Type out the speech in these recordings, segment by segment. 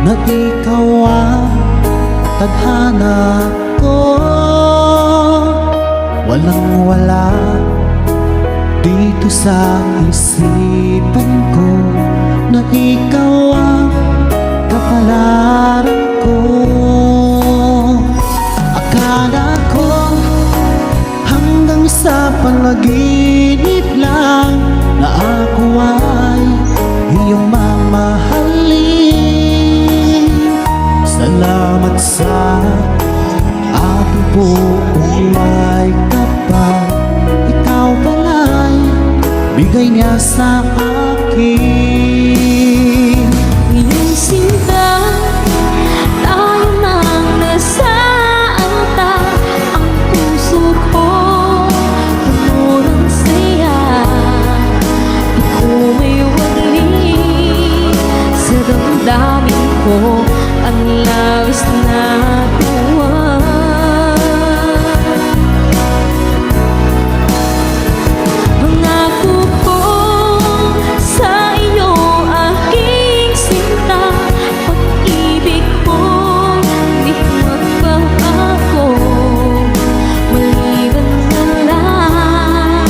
na ikaw ang tadhana ko. Walang-wala dito sa isipan ko na ikaw ang kapalaran ko. Akala ko hanggang sa panaginip lang na ako ay iyong mamahalin. Salamat sa aking buong may kapal, ikaw pala'y bigay niya sa akin. Iyong sinta, tayo nang nasaanta. Ang puso ko puno ng saya. Ikaw may wali sa damdamin ko, ang labis na tuwa. Pangako ko sa iyo, aking sinta, pag-ibig ko'y di magbabago. Maliban na lang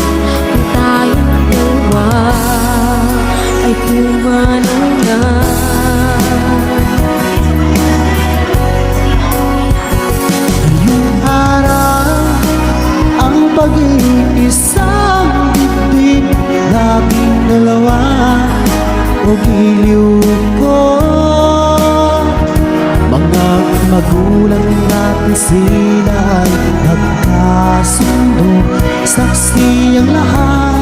kung tayong dalawa ay pumanaw na. Pag-iisang dibdib, labing dalawa o giliw ko. Mga magulang natin sila ay nagkasundo, saksi ang lahat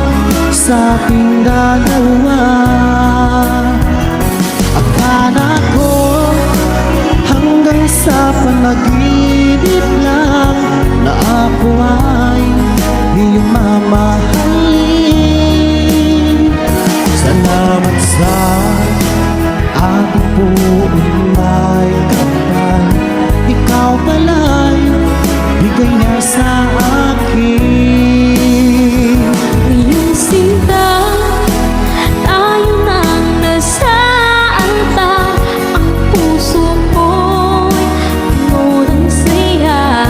sa ating dalawa. Akala ko hanggang sa panaginip lang na ako ay iyong mamahalin. Salamat sa aking buong may kapal, ikaw pala'y bigay niya sa akin. Iyong sinta, tayo nang nasaanta. Ang puso ko'y puno ng saya.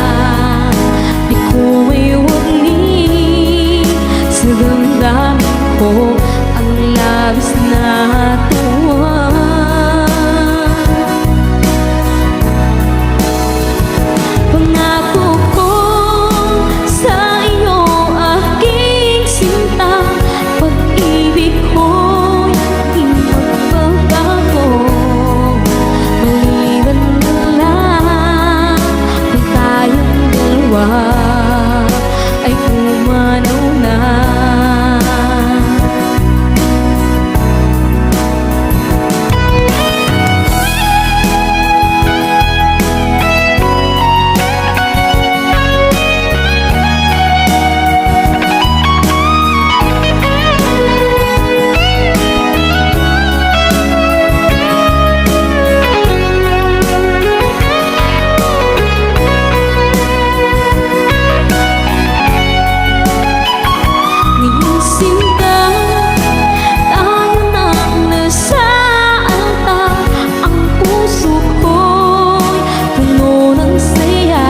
Di ko may wali sa damdamin ko, ang labis na tuwa. Pangako ko sa iyo, aking sinta, pag-ibig ko'y di magbabago. Maliban na lang kung tayong dalawa ay pumanaw na. Iyong sinta, tayo nang nasaanta. Ang puso ko'y puno ng saya.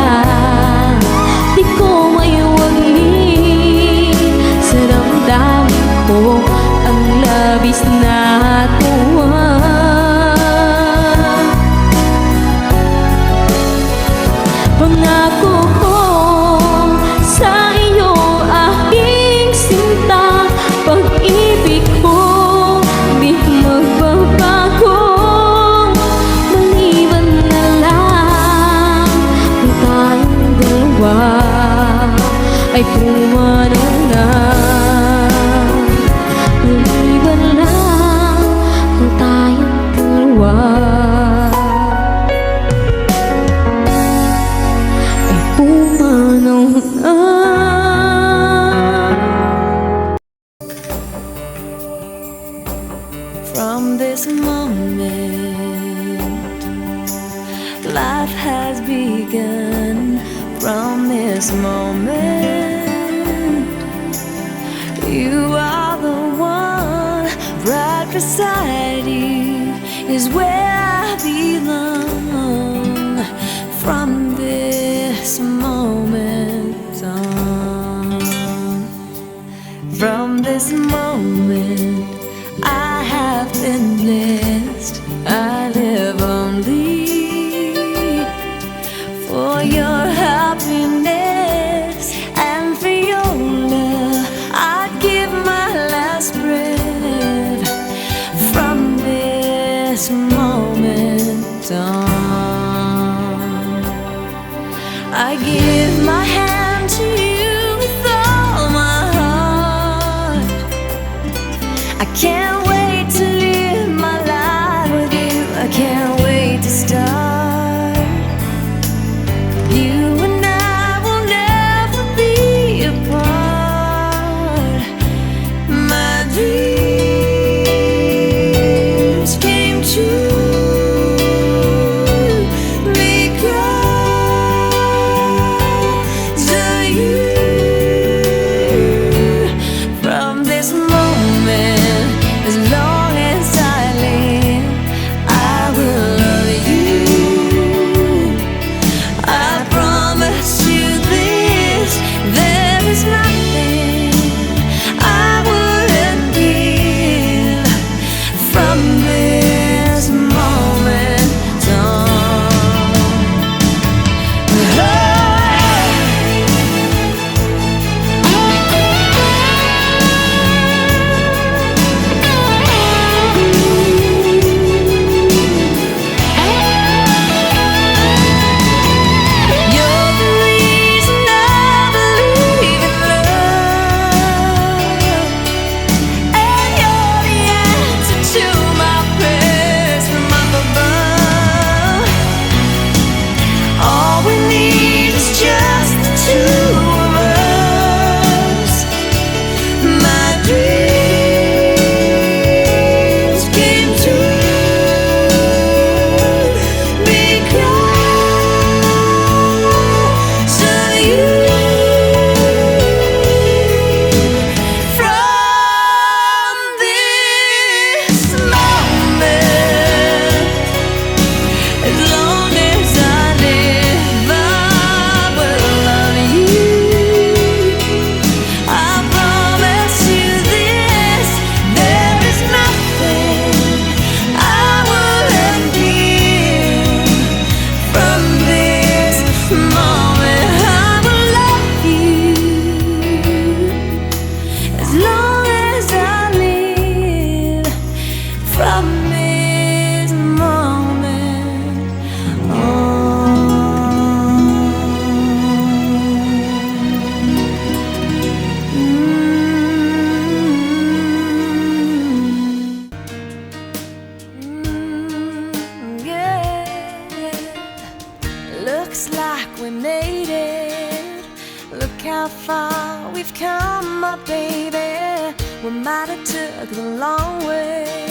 Di ko maiwagli sa damdamin ko, ang labis na tuwa. Pangako ko sa iyo, aking sinta, pag-ibig ko di magbabago. Maliban na lang kung tayong dalawa ay pumanaw na. Maliban lang kung tayong dalawa ay pumanaw na. From this moment, life has begun. From this moment, you are the one. Right beside you is where I belong. this moment on. I give my hand to you with all my heart. I can't wait to live my life with you. I can't wait to start. You and I will never be apart. My dreams came true because of you. From this moment, as long as I live, I will love you. I promise you this, there is nothing I wouldn't give from this moment on. You're the reason I believe in love, and you're the answer to my prayers from up above. All we need is just the two of us. My dreams came true because of you. From this moment, as long as I live, I will love you. I promise you this, there is nothing I wouldn't give from this moment. I will love you as long as I live. From this moment yeah. Looks like we made it. Look how far we've come, my baby. We might have took the long way.